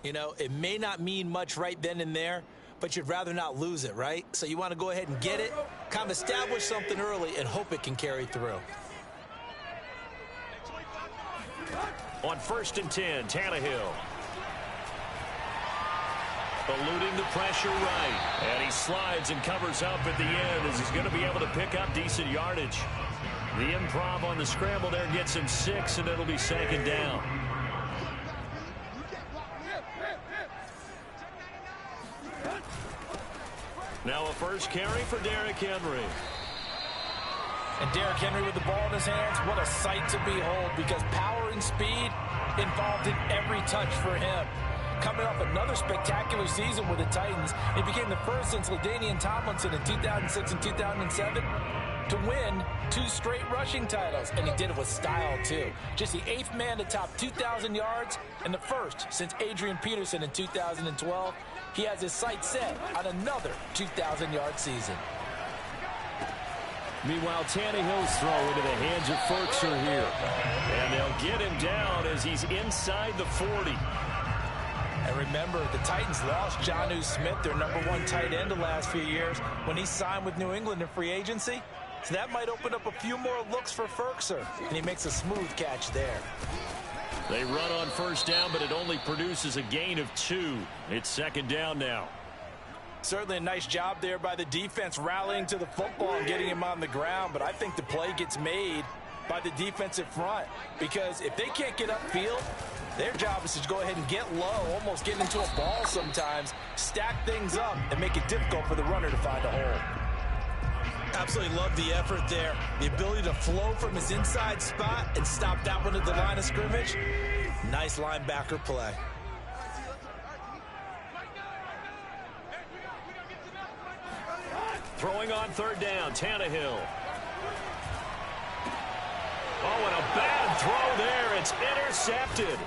You know, it may not mean much right then and there, but you'd rather not lose it, right? So you want to go ahead and get it, kind of establish something early, and hope it can carry through. On 1st and 10, Tannehill. Eluding the pressure right. And he slides and covers up at the end as he's going to be able to pick up decent yardage. The improv on the scramble there gets him 6, and it'll be 2nd down. Now a first carry for Derrick Henry. And Derrick Henry with the ball in his hands, what a sight to behold, because power and speed involved in every touch for him. Coming off another spectacular season with the Titans, he became the first since LaDainian Tomlinson in 2006 and 2007 to win 2 straight rushing titles, and he did it with style too. Just the 8th man to top 2,000 yards and the first since Adrian Peterson in 2012. He has his sights set on another 2,000-yard season. Meanwhile, Tannehill's throw into the hands of Ferkser here. And they'll get him down as he's inside the 40. And remember, the Titans lost Jonnu Smith, their #1 tight end the last few years, when he signed with New England in free agency. So that might open up a few more looks for Ferkser, and he makes a smooth catch there. They run on 1st down, but it only produces a gain of 2. It's 2nd down now. Certainly a nice job there by the defense rallying to the football and getting him on the ground, but I think the play gets made by the defensive front, because if they can't get upfield, their job is to go ahead and get low, almost get into a ball sometimes, stack things up, and make it difficult for the runner to find a hole. Absolutely love the effort there. The ability to flow from his inside spot and stop that one at the line of scrimmage. Nice linebacker play. Throwing on 3rd down, Tannehill. Oh, and a bad throw there. It's intercepted.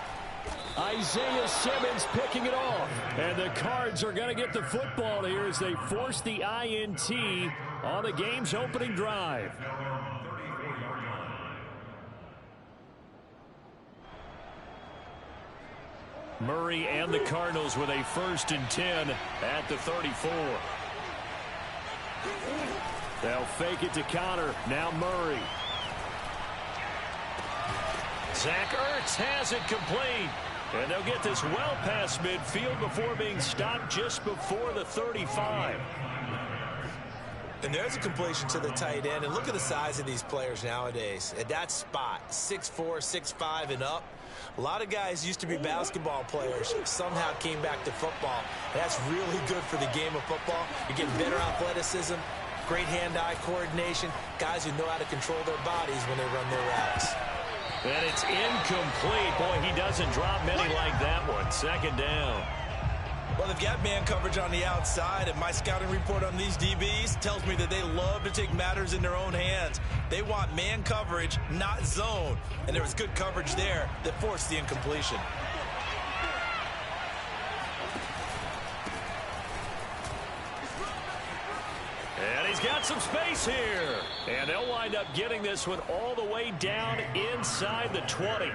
Isaiah Simmons picking it off. And the Cards are going to get the football here as they force the INT on the game's opening drive. Murray and the Cardinals with a 1st and 10 at the 34. They'll fake it to counter. Now Murray. Zach Ertz has it complete. And they'll get this well past midfield before being stopped just before the 35. And there's a completion to the tight end. And look at the size of these players nowadays. At that spot, 6'4", 6'5", and up. A lot of guys used to be basketball players, somehow came back to football. And that's really good for the game of football. You're getting better athleticism, great hand-eye coordination, guys who know how to control their bodies when they run their routes. And it's incomplete. Boy, he doesn't drop many like that one. 2nd down. Well, they've got man coverage on the outside, and my scouting report on these DBs tells me that they love to take matters in their own hands. They want man coverage, not zone. And there was good coverage there that forced the incompletion. And he's got some space here. And they'll wind up getting this one all the way down inside the 20.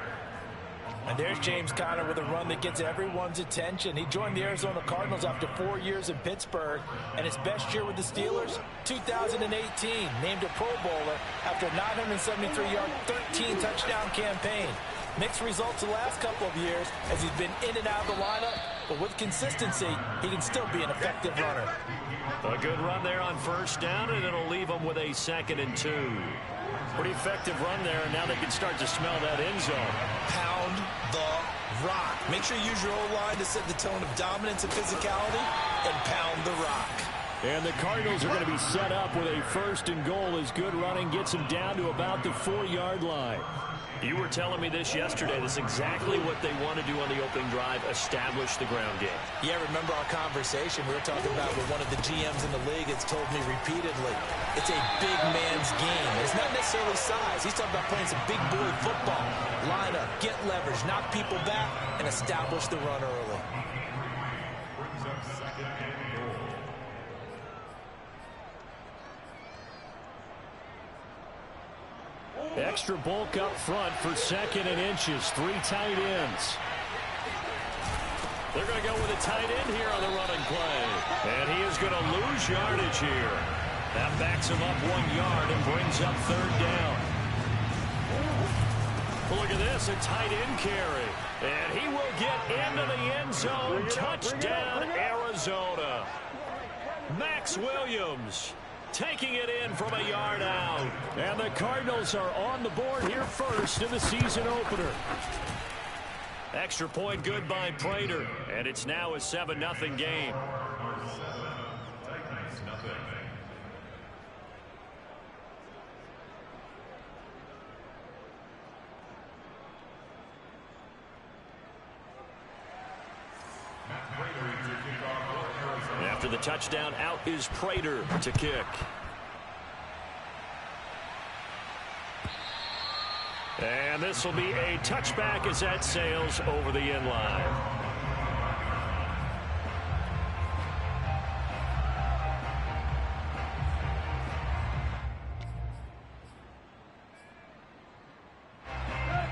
And there's James Conner with a run that gets everyone's attention. He joined the Arizona Cardinals after 4 years in Pittsburgh. And his best year with the Steelers, 2018. Named a Pro Bowler after a 973-yard, 13-touchdown campaign. Mixed results the last couple of years as he's been in and out of the lineup. But with consistency, he can still be an effective runner. A good run there on 1st down, and it'll leave them with a 2nd and 2. Pretty effective run there, and now they can start to smell that end zone. Pound the rock. Make sure you use your O-line to set the tone of dominance and physicality, and pound the rock. And the Cardinals are going to be set up with a 1st and goal as good running gets them down to about the 4-yard line. You were telling me this yesterday. This is exactly what they want to do on the opening drive, establish the ground game. Yeah, remember our conversation we were talking about with one of the GMs in the league that's told me repeatedly, it's a big man's game. It's not necessarily size. He's talking about playing some big boy football. Line up, get leverage, knock people back, and establish the run early. Extra bulk up front for 2nd and inches. 3 tight ends. They're going to go with a tight end here on the running play. And he is going to lose yardage here. That backs him up 1 yard and brings up 3rd down. Look at this, a tight end carry. And he will get into the end zone. Touchdown, Arizona. Max Williams taking it in from a yard out. And the Cardinals are on the board here first in the season opener. Extra point good by Prater. And it's now a 7-0 game. After the touchdown, out is Prater to kick. And this will be a touchback as that sails over the end line.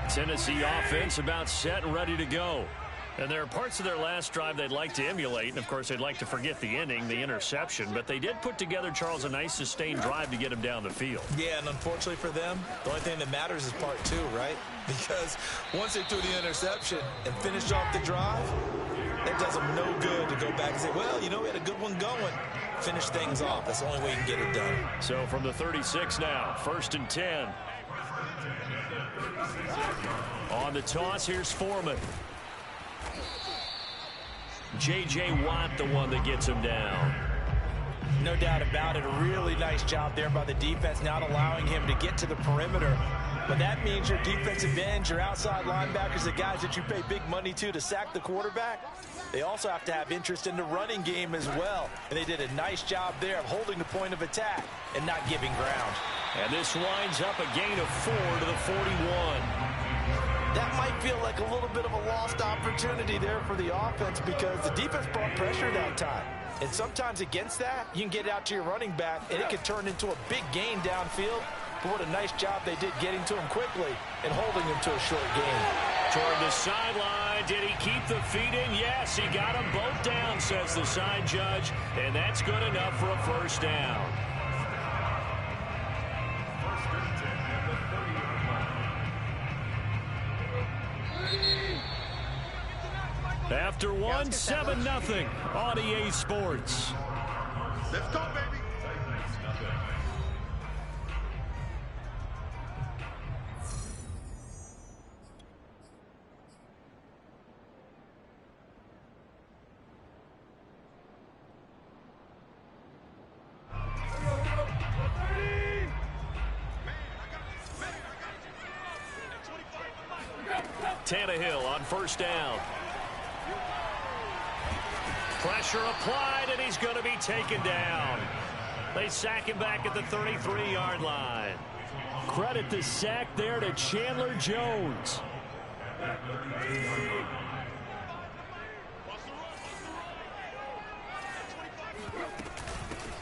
Tennessee offense about set and ready to go. And there are parts of their last drive they'd like to emulate. And, of course, they'd like to forget the inning, the interception. But they did put together, Charles, a nice sustained drive to get him down the field. Yeah, and unfortunately for them, the only thing that matters is part 2, right? Because once they threw the interception and finished off the drive, it does them no good to go back and say, well, you know, we had a good one going. Finish things off. That's the only way you can get it done. So from the 36 now, 1st and 10. On the toss, here's Foreman. J.J. Watt, the one that gets him down. No doubt about it. A really nice job there by the defense, not allowing him to get to the perimeter. But that means your defensive ends, your outside linebackers, the guys that you pay big money to sack the quarterback, they also have to have interest in the running game as well. And they did a nice job there of holding the point of attack and not giving ground. And this winds up a gain of 4 to the 41. That might feel like a little bit of a lost opportunity there for the offense because the defense brought pressure that time. And sometimes against that, you can get out to your running back, and it can turn into a big gain downfield. But what a nice job they did getting to him quickly and holding him to a short gain. Toward the sideline, did he keep the feet in? Yes, he got them both down, says the side judge, and that's good enough for a 1st down. After 1, 7-0 on EA Sports. Let's go, baby. Tannehill on 1st down. Pressure applied, and he's going to be taken down. They sack him back at the 33-yard line. Credit the sack there to Chandler Jones.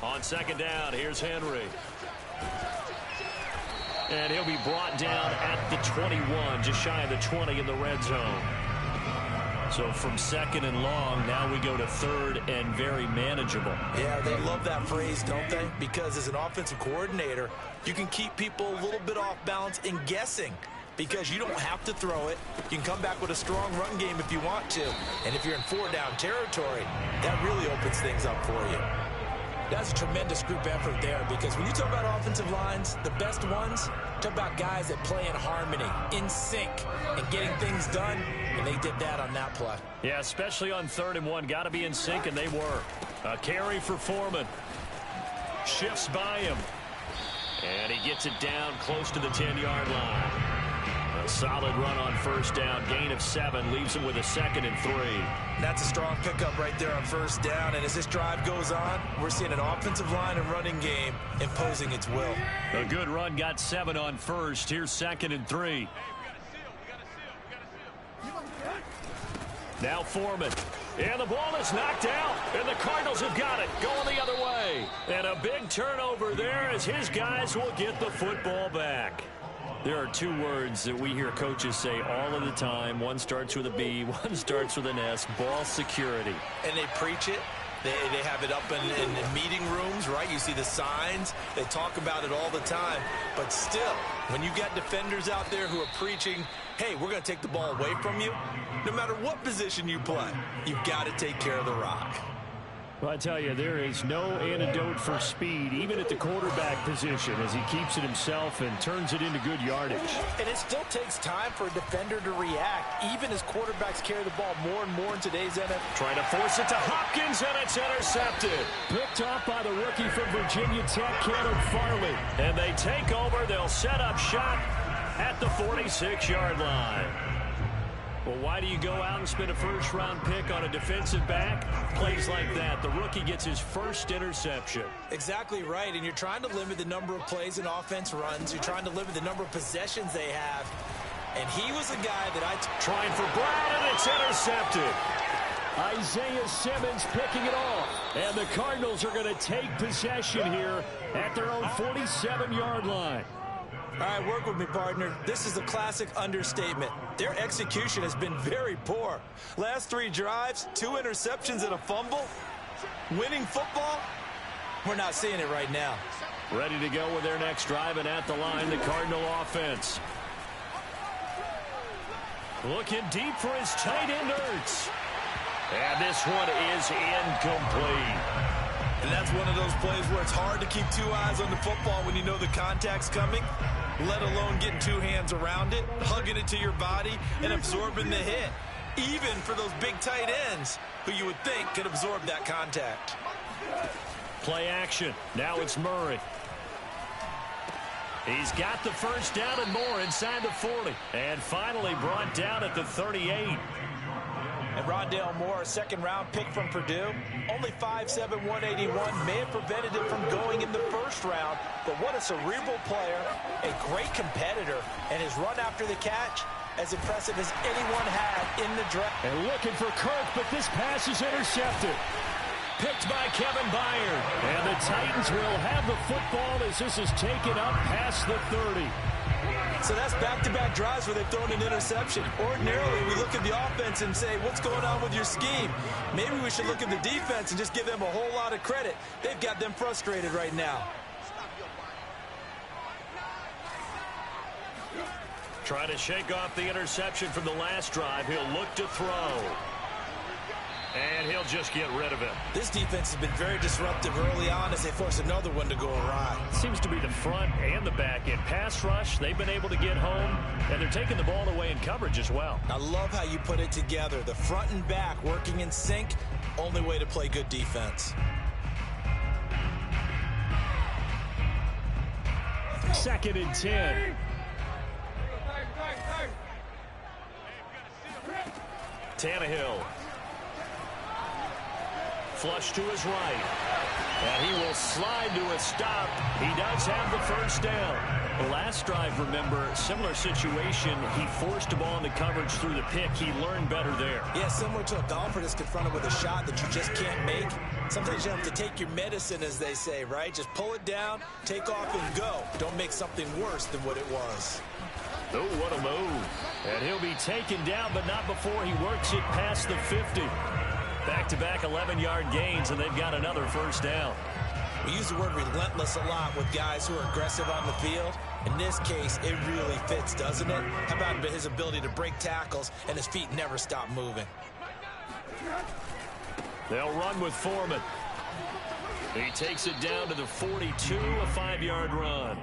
On 2nd down, here's Henry. And he'll be brought down at the 21, just shy of the 20 in the red zone. So from 2nd and long, now we go to 3rd and very manageable. Yeah, they love that phrase, don't they? Because as an offensive coordinator, you can keep people a little bit off balance and guessing because you don't have to throw it. You can come back with a strong run game if you want to. And if you're in 4-down territory, that really opens things up for you. That's a tremendous group effort there because when you talk about offensive lines, the best ones, talk about guys that play in harmony, in sync, and getting things done, and they did that on that play. Yeah, especially on 3rd and 1. Got to be in sync, and they were. A carry for Foreman. Shifts by him. And he gets it down close to the 10-yard line. A solid run on 1st down. Gain of 7 leaves him with a 2nd and 3. That's a strong pickup right there on 1st down. And as this drive goes on, we're seeing an offensive line and running game imposing its will. A good run, got 7 on 1st. Here's 2nd and 3. Now Foreman. And the ball is knocked out. And the Cardinals have got it. Going the other way. And a big turnover there as his guys will get the football back. There are two words that we hear coaches say all of the time. One starts with a B, one starts with an S, ball security. And they preach it. They have it up in meeting rooms, right? You see the signs. They talk about it all the time. But still, when you got defenders out there who are preaching, hey, we're going to take the ball away from you, no matter what position you play, you've got to take care of the rock. Well, I tell you, there is no antidote for speed, even at the quarterback position, as he keeps it himself and turns it into good yardage. And it still takes time for a defender to react, even as quarterbacks carry the ball more and more in today's NFL. Trying to force it to Hopkins, and it's intercepted. Picked off by the rookie from Virginia Tech, Caleb Farley. And they take over. They'll set up shop at the 46-yard line. Well, why do you go out and spend a first-round pick on a defensive back? Plays like that. The rookie gets his first interception. Exactly right, and you're trying to limit the number of plays an offense runs. You're trying to limit the number of possessions they have. And he was a guy that Trying for Brown, and it's intercepted. Isaiah Simmons picking it off. And the Cardinals are going to take possession here at their own 47-yard line. All right, work with me, partner. This is a classic understatement. Their execution has been very poor. Last 3 drives, 2 interceptions and a fumble. Winning football? We're not seeing it right now. Ready to go with their next drive, and at the line, the Cardinal offense. Looking deep for his tight end, Ertz. And this one is incomplete. And that's one of those plays where it's hard to keep 2 eyes on the football when you know the contact's coming, let alone getting 2 hands around it, hugging it to your body, and absorbing the hit. Even for those big tight ends who you would think could absorb that contact. Play action. Now it's Murray. He's got the first down and more inside the 40. And finally brought down at the 38. And Rondale Moore, a second-round pick from Purdue, only 5'7", 181, may have prevented him from going in the first round. But what a cerebral player, a great competitor, and his run after the catch as impressive as anyone had in the draft. And looking for Kirk, but this pass is intercepted. Picked by Kevin Byard. And the Titans will have the football as this is taken up past the 30. So that's back-to-back drives where they've thrown an interception. Ordinarily, we look at the offense and say, what's going on with your scheme? Maybe we should look at the defense and just give them a whole lot of credit. They've got them frustrated right now. Trying to shake off the interception from the last drive. He'll look to throw. And he'll just get rid of it. This defense has been very disruptive early on as they force another one to go awry. Seems to be the front and the back end. Pass rush, they've been able to get home, and they're taking the ball away in coverage as well. I love how you put it together. The front and back working in sync, only way to play good defense. Second and 10. Tannehill. Flush to his right. And he will slide to a stop. He does have the first down. The last drive, remember, similar situation. He forced the ball into coverage through the pick. He learned better there. Yeah, similar to a golfer that's confronted with a shot that you just can't make. Sometimes you have to take your medicine, as they say, right? Just pull it down, take off, and go. Don't make something worse than what it was. Oh, what a move. And he'll be taken down, but not before he works it past the 50. Back-to-back 11-yard gains, and they've got another first down. We use the word relentless a lot with guys who are aggressive on the field. In this case, it really fits, doesn't it? How about his ability to break tackles and his feet never stop moving? They'll run with Foreman. He takes it down to the 42, a 5-yard run.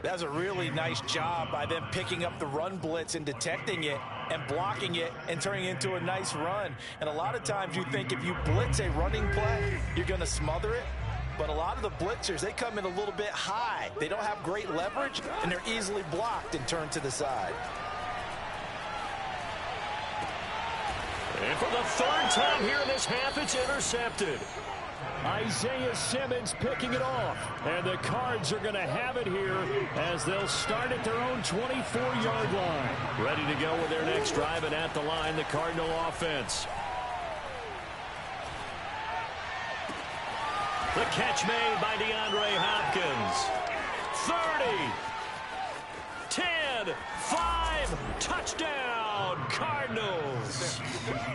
That was a really nice job by them picking up the run blitz and detecting it and blocking it and turning it into a nice run. And a lot of times you think if you blitz a running play, you're going to smother it. But a lot of the blitzers, they come in a little bit high. They don't have great leverage, and they're easily blocked and turned to the side. And for the third time here in this half, it's intercepted. Isaiah Simmons picking it off. And the Cards are going to have it here as they'll start at their own 24-yard line. Ready to go with their next drive, and at the line, the Cardinal offense. The catch made by DeAndre Hopkins. 30. 5, touchdown, Cardinals.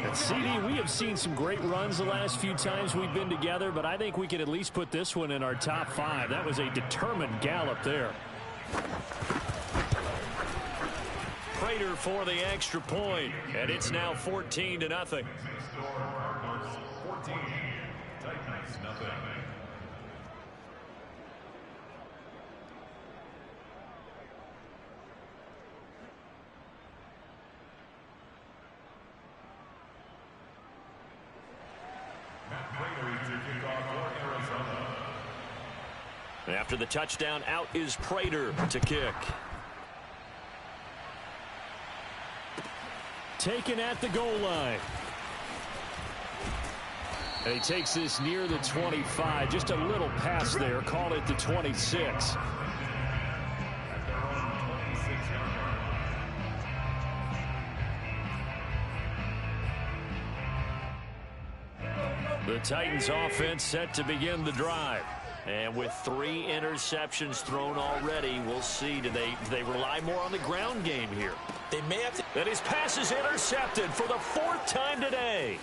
And CD, we have seen some great runs the last few times we've been together, but I think we could at least put this one in our top 5. That was a determined gallop there. Prater for the extra point, and it's now 14-0. Cardinals 14, Titans nothing. After the touchdown, out is Prater to kick. Taken at the goal line. And he takes this near the 25. Just a little pass there. Call it the 26. The Titans offense set to begin the drive. And with 3 interceptions thrown already, we'll see. Do they rely more on the ground game here? They may have to. And his pass is intercepted for the 4th time today.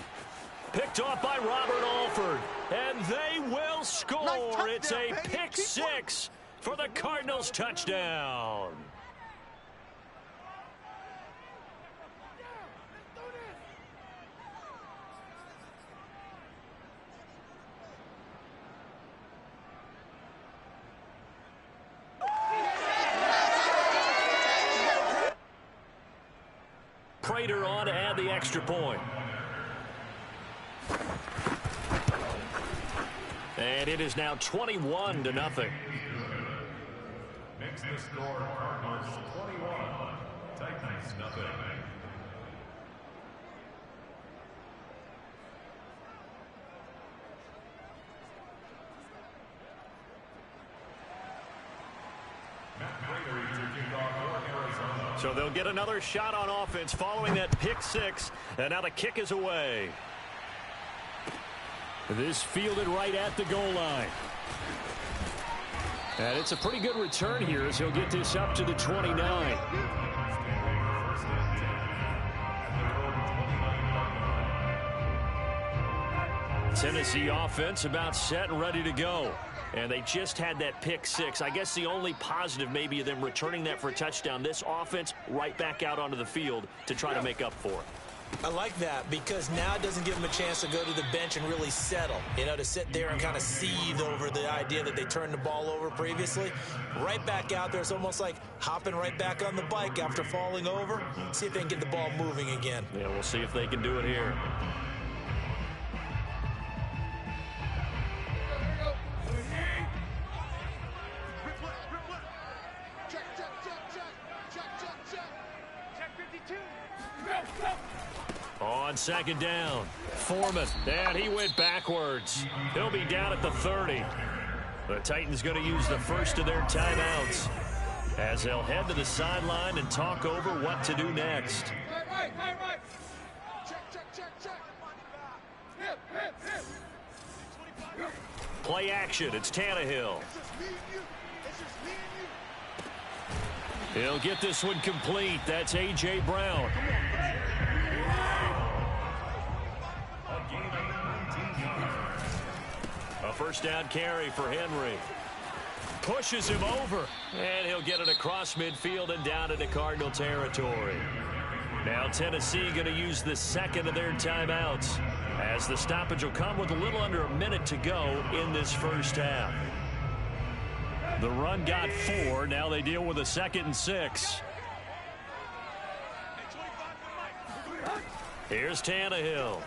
Picked off by Robert Alford. And they will score. Nice, it's a pick 6 for the Cardinals touchdown. Prater on to add the extra point. And it is now 21-0. Next the score, Cardinals 21, Titans nothing. So they'll get another shot on offense following that pick 6. And now the kick is away. This fielded right at the goal line. And it's a pretty good return here as he'll get this up to the 29. Tennessee offense about set and ready to go. And they just had that pick 6. I guess the only positive maybe of them returning that for a touchdown. This offense right back out onto the field to try to make up for it. I like that because now it doesn't give them a chance to go to the bench and really settle. You know, to sit there and kind of seethe over the idea that they turned the ball over previously. Right back out there. It's almost like hopping right back on the bike after falling over. See if they can get the ball moving again. Yeah, we'll see if they can do it here. On 2nd down, Foreman, and he went backwards. He'll be down at the 30. The Titans going to use the first of their timeouts as they'll head to the sideline and talk over what to do next. Play action, it's Tannehill. He'll get this one complete. That's A.J. Brown. A first down carry for Henry. Pushes him over. And he'll get it across midfield and down into Cardinal territory. Now Tennessee going to use the second of their timeouts as the stoppage will come with a little under a minute to go in this first half. The run got 4. Now they deal with a 2nd and 6. Here's Tannehill.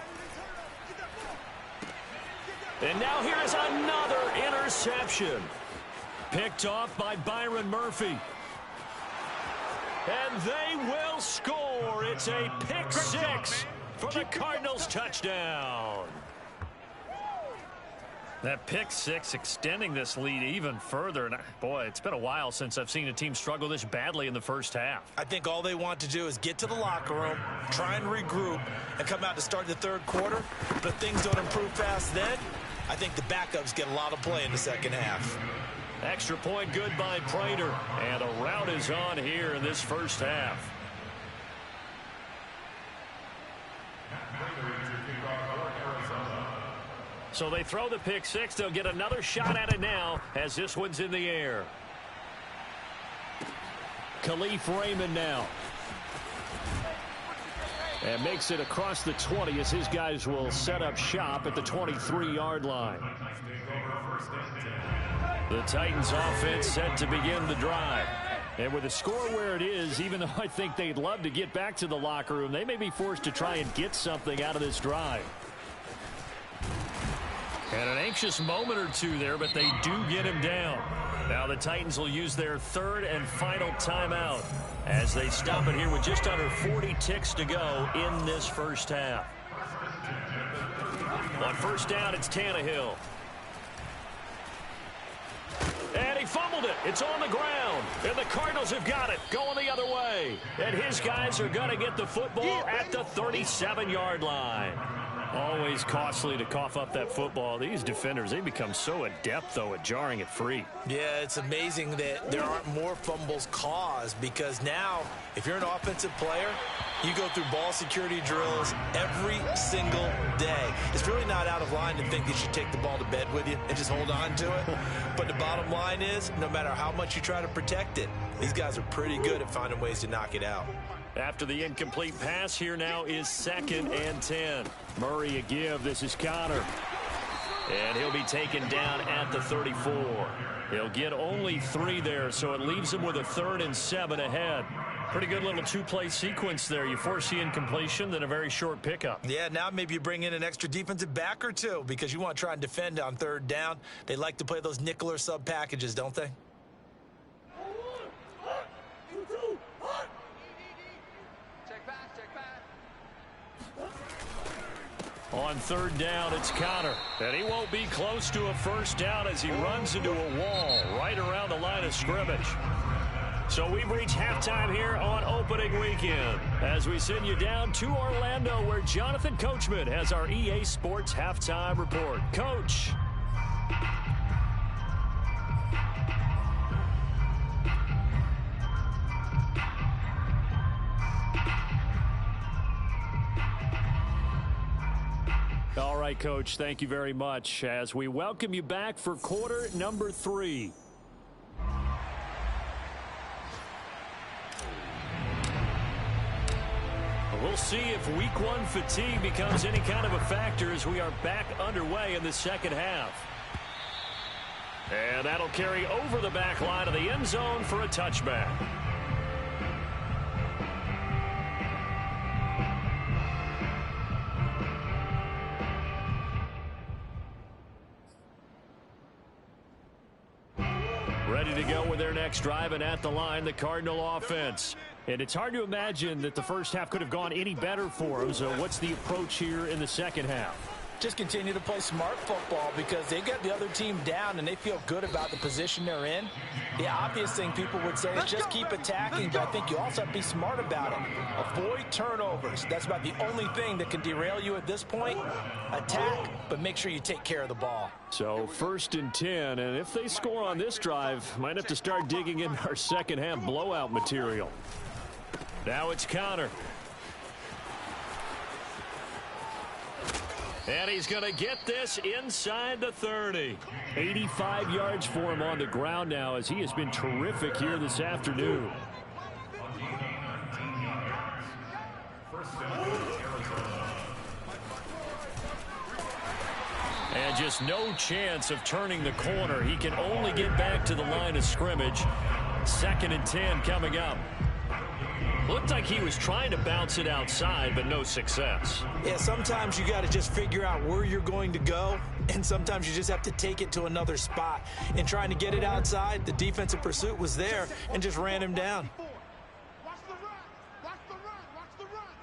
And now here is another interception. Picked off by Byron Murphy. And they will score. It's a pick 6 for the Cardinals touchdown. That pick 6 extending this lead even further. And boy, it's been a while since I've seen a team struggle this badly in the first half. I think all they want to do is get to the locker room, try and regroup, and come out to start the 3rd quarter. But things don't improve fast then. I think the backups get a lot of play in the second half. Extra point good by Prater. And a rout is on here in this first half. So they throw the pick six. They'll get another shot at it now as this one's in the air. Khalif Raymond now. And makes it across the 20 as his guys will set up shop at the 23-yard line. The Titans offense set to begin the drive. And with the score where it is, even though I think they'd love to get back to the locker room, they may be forced to try and get something out of this drive. And an anxious moment or two there, but they do get him down. Now the Titans will use their third and final timeout as they stop it here with just under 40 ticks to go in this first half. On first down, it's Tannehill. And he fumbled it. It's on the ground. And the Cardinals have got it going the other way. And his guys are going to get the football at the 37-yard line. Always costly to cough up that football. These defenders, they become so adept, though, at jarring it free. Yeah, it's amazing that there aren't more fumbles caused because now, if you're an offensive player, you go through ball security drills every single day. It's really not out of line to think that you take the ball to bed with you and just hold on to it. But the bottom line is, no matter how much you try to protect it, these guys are pretty good at finding ways to knock it out. After the incomplete pass, here now is 2nd and 10. Murray a give. This is Connor. And he'll be taken down at the 34. He'll get only 3 there, so it leaves him with a 3rd and 7 ahead. Pretty good little two-play sequence there. You force the incompletion, then a very short pickup. Yeah, now maybe you bring in an extra defensive back or two because you want to try and defend on 3rd down. They like to play those nickel or sub packages, don't they? On 3rd down, it's Connor. And he won't be close to a first down as he runs into a wall right around the line of scrimmage. So we've reached halftime here on opening weekend as we send you down to Orlando where Jonathan Coachman has our EA Sports halftime report. Coach. All right, Coach, thank you very much as we welcome you back for quarter number 3. We'll see if week 1 fatigue becomes any kind of a factor as we are back underway in the second half. And that'll carry over the back line of the end zone for a touchback. Ready to go with their next drive, and at the line, the Cardinal offense. And it's hard to imagine that the first half could have gone any better for them. So what's the approach here in the second half? Just continue to play smart football because they got the other team down and they feel good about the position they're in. The obvious thing people would say is just keep attacking, but I think you also have to be smart about it. Avoid turnovers. That's about the only thing that can derail you at this point. Attack, but make sure you take care of the ball. So 1st and 10, and if they score on this drive, might have to start digging in our second half blowout material. Now it's Connor. And he's going to get this inside the 30. 85 yards for him on the ground now as he has been terrific here this afternoon. And just no chance of turning the corner. He can only get back to the line of scrimmage. 2nd and 10 coming up. Looked like he was trying to bounce it outside, but no success. Yeah, sometimes you got to just figure out where you're going to go, and sometimes you just have to take it to another spot. In trying to get it outside, the defensive pursuit was there and just ran him down. Watch the run! Watch the run! Watch the run!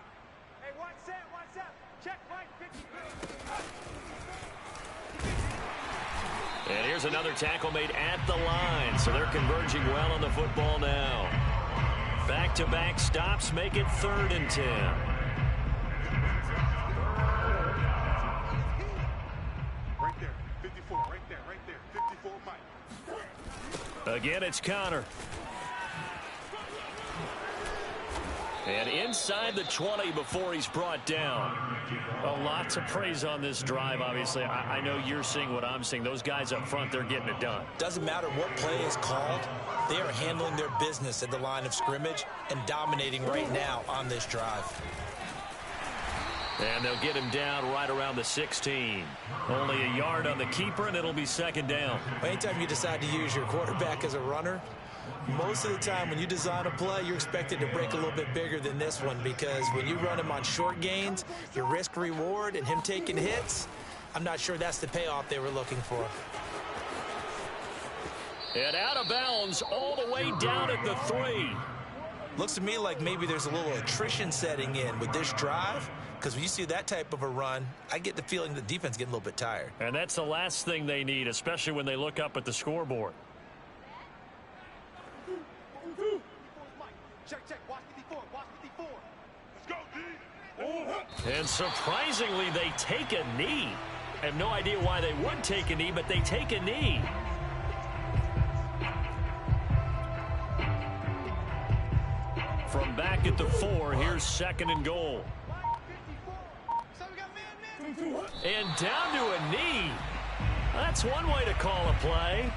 Hey, watch that! Check right, 50. And here's another tackle made at the line, so they're converging well on the football now. Back-to-back stops make it 3rd and 10. Right there. 54, right there, 54 Mike. Again, it's Connor. And inside the 20 before he's brought down. A lot to praise on this drive, obviously. I know you're seeing what I'm seeing. Those guys up front, they're getting it done. Doesn't matter what play is called. They are handling their business at the line of scrimmage and dominating right now on this drive. And they'll get him down right around the 16. Only a yard on the keeper, and it'll be second down. Anytime you decide to use your quarterback as a runner, most of the time when you design a play, you're expected to break a little bit bigger than this one, because when you run him on short gains, your risk reward and him taking hits, I'm not sure that's the payoff they were looking for. And out of bounds all the way down at the 3. Looks to me like maybe there's a little attrition setting in with this drive, because when you see that type of a run, I get the feeling the defense getting a little bit tired. And that's the last thing they need, especially when they look up at the scoreboard. Check, watch 54, watch 54. Let's go, D. And surprisingly, they take a knee. I have no idea why they would take a knee, but they take a knee. From back at the 4, here's second and goal. And down to a knee. That's one way to call a play.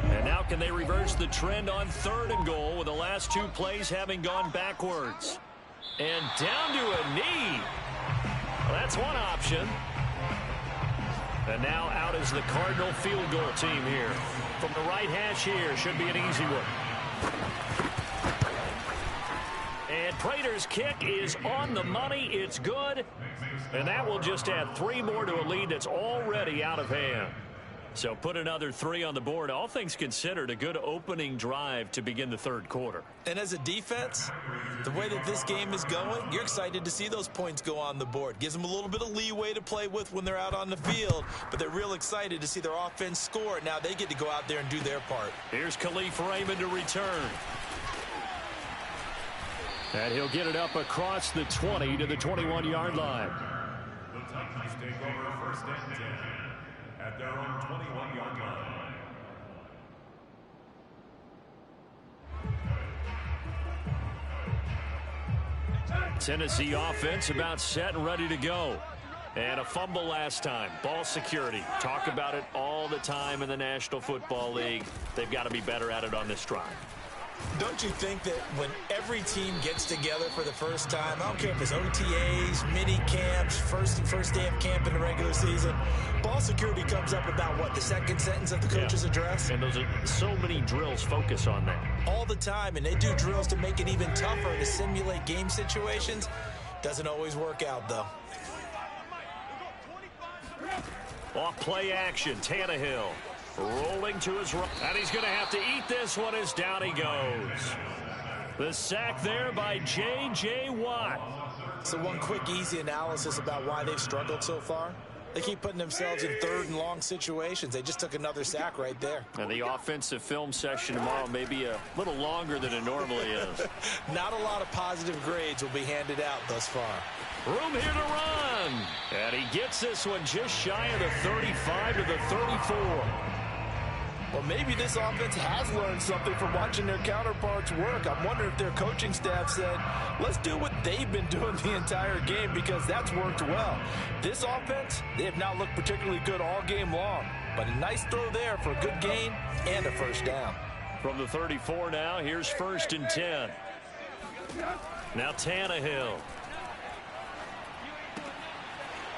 And now can they reverse the trend on third and goal with the last 2 plays having gone backwards? And down to a knee. Well, that's one option. And now out is the Cardinal field goal team here. From the right hash here, should be an easy one. And Prater's kick is on the money. It's good. And that will just add 3 more to a lead that's already out of hand. So put another 3 on the board. All things considered, a good opening drive to begin the third quarter. And as a defense, the way that this game is going, you're excited to see those points go on the board. Gives them a little bit of leeway to play with when they're out on the field, but they're real excited to see their offense score. Now they get to go out there and do their part. Here's Khalif Raymond to return. And he'll get it up across the 20 to the 21-yard line. The Titans take over first and 10 at their own 21-yard line. Tennessee offense about set and ready to go. And a fumble last time. Ball security. Talk about it all the time in the National Football League. They've got to be better at it on this drive. Don't you think that when every team gets together for the first time, I don't care if it's OTAs, mini camps, first day of camp in the regular season, ball security comes up about what, the second sentence of the coach's address? And those are so many drills focus on that. All the time, and they do drills to make it even tougher to simulate game situations. Doesn't always work out, though. Off play action, Tannehill. Rolling to his right. And he's going to have to eat this one as down he goes. The sack there by J.J. Watt. So one quick, easy analysis about why they've struggled so far. They keep putting themselves in third and long situations. They just took another sack right there. And the offensive film session tomorrow may be a little longer than it normally is. Not a lot of positive grades will be handed out thus far. Room here to run. And he gets this one just shy of the 35 to the 34. Well, maybe this offense has learned something from watching their counterparts work. I'm wondering if their coaching staff said, let's do what they've been doing the entire game, because that's worked well. This offense, they have not looked particularly good all game long, but a nice throw there for a good gain and a first down. From the 34 now, here's first and 10. Now Tannehill.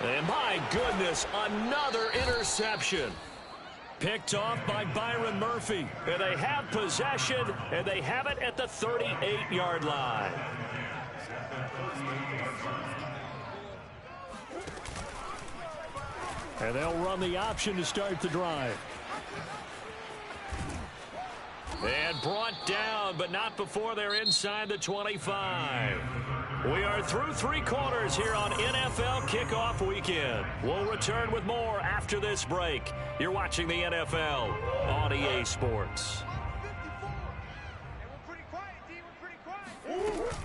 And my goodness, another interception. Picked off by Byron Murphy. And they have possession, and they have it at the 38-yard line. And they'll run the option to start the drive. And brought down, but not before they're inside the 25. We are through 3 quarters here on NFL Kickoff Weekend. We'll return with more after this break. You're watching the NFL on EA Sports. Hey, we're pretty quiet, D. We're pretty quiet.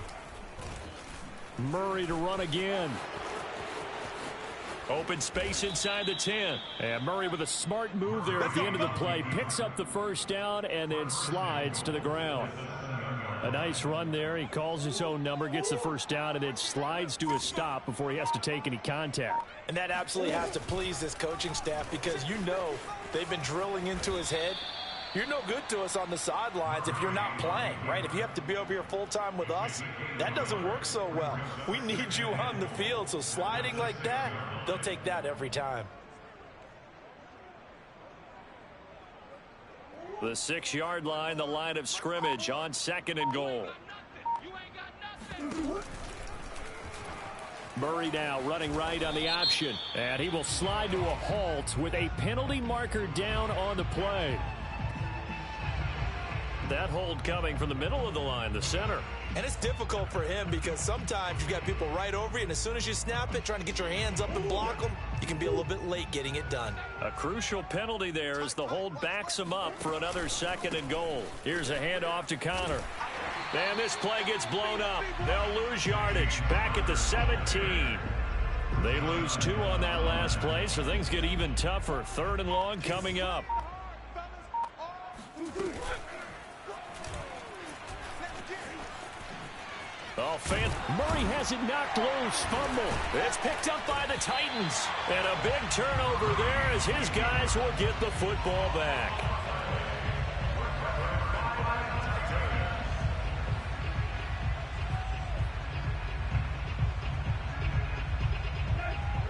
Murray to run again. Open space inside the 10. And Murray with a smart move there at the end of the play. Picks up the first down and then slides to the ground. A nice run there. He calls his own number, gets the first down, and then slides to a stop before he has to take any contact. And that absolutely has to please this coaching staff because you know they've been drilling into his head. You're no good to us on the sidelines if you're not playing, right? If you have to be over here full-time with us, that doesn't work so well. We need you on the field, so sliding like that, they'll take that every time. The 6-yard line, the line of scrimmage on 2nd and goal. Murray now running right on the option, and he will slide to a halt with a penalty marker down on the play. That hold coming from the middle of the line, the center. And it's difficult for him because sometimes you've got people right over you, and as soon as you snap it, trying to get your hands up and block them, you can be a little bit late getting it done. A crucial penalty there as the hold backs him up for another 2nd and goal. Here's a handoff to Connor. And this play gets blown up. They'll lose yardage back at the 17. They lose 2 on that last play, so things get even tougher. 3rd and long coming up. Oh, Murray has it knocked loose. Fumble. It's picked up by the Titans. And a big turnover there as his guys will get the football back.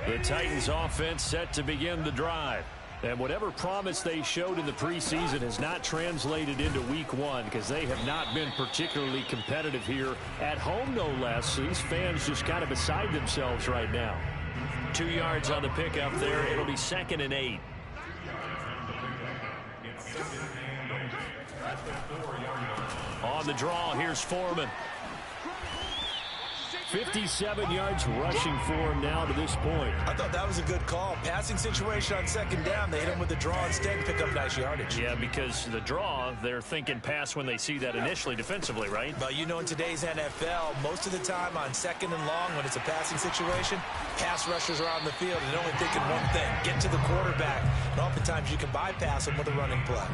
The Titans offense set to begin the drive. And whatever promise they showed in the preseason has not translated into week 1 because they have not been particularly competitive here at home, no less. These fans just kind of beside themselves right now. 2 yards on the pickup there. It'll be 2nd and 8. On the draw, here's Foreman. 57 yards rushing for him now to this point. I thought that was a good call. Passing situation on 2nd down. They hit him with the draw instead and pick up nice yardage. Yeah, because the draw, they're thinking pass when they see that initially defensively, right? But you know in today's NFL, most of the time on 2nd and long when it's a passing situation, pass rushers are on the field and they're only thinking one thing, get to the quarterback. And oftentimes you can bypass them with a running play.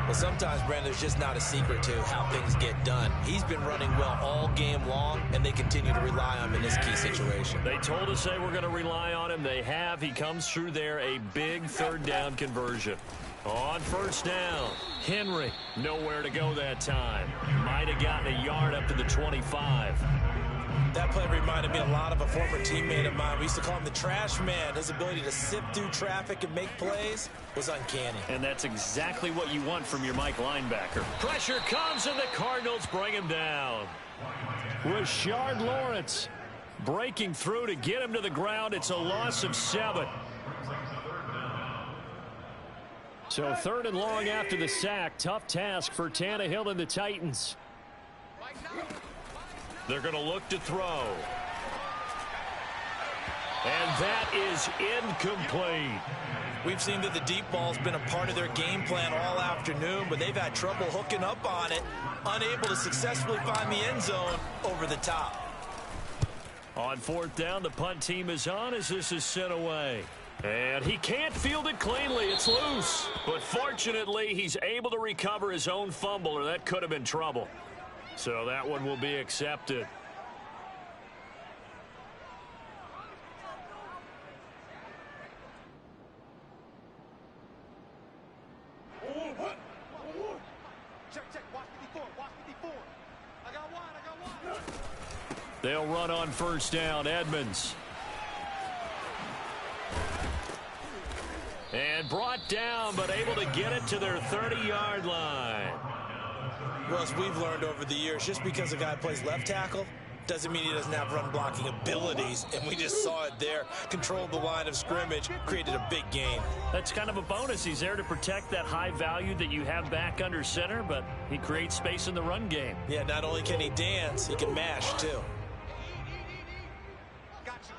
Well, sometimes, Brandon, there's just not a secret to how things get done. He's been running well all game long, and they continue to rely on him in this key situation. They told us they were going to rely on him. They have. He comes through there, a big 3rd down conversion. On 1st down, Henry, nowhere to go that time. Might have gotten a yard up to the 25. That play reminded me a lot of a former teammate of mine. We used to call him the trash man. His ability to sift through traffic and make plays was uncanny. And that's exactly what you want from your Mike linebacker. Pressure comes, and the Cardinals bring him down. Rashard Lawrence breaking through to get him to the ground. It's a loss of 7. So 3rd and long after the sack. Tough task for Tannehill and the Titans. They're going to look to throw. And that is incomplete. We've seen that the deep ball's been a part of their game plan all afternoon, but they've had trouble hooking up on it, unable to successfully find the end zone over the top. On 4th down, the punt team is on as this is sent away. And he can't field it cleanly. It's loose. But fortunately, he's able to recover his own fumble, or that could have been trouble. So that one will be accepted. Check. Watch 54. I got one. They'll run on 1st down. Edmonds. And brought down, but able to get it to their 30-yard line. Well, as we've learned over the years, just because a guy plays left tackle doesn't mean he doesn't have run blocking abilities, and we just saw it there. Controlled the line of scrimmage, created a big gain. That's kind of a bonus. He's there to protect that high value that you have back under center, but he creates space in the run game. Yeah, not only can he dance, he can mash, too. I got you,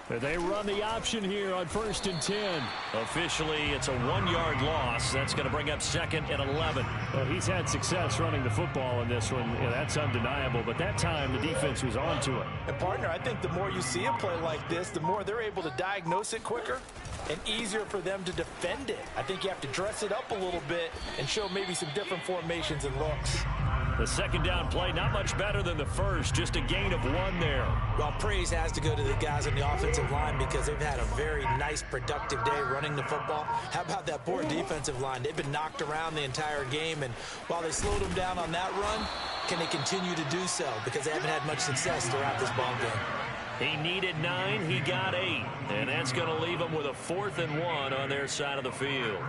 boy. They run the option here on 1st and 10. Officially, it's a 1-yard loss. That's going to bring up 2nd and 11. Well, he's had success running the football in this one. Yeah, that's undeniable. But that time, the defense was on to it. And, partner, I think the more you see a play like this, the more they're able to diagnose it quicker and easier for them to defend it. I think you have to dress it up a little bit and show maybe some different formations and looks. The second down play, not much better than the first, just a gain of 1 there. Well, praise has to go to the guys on the offensive line because they've had a very nice, productive day running the football. How about that poor defensive line? They've been knocked around the entire game, and while they slowed them down on that run, can they continue to do so? Because they haven't had much success throughout this ball game. He needed 9, he got 8. And that's going to leave him with a 4th and 1 on their side of the field.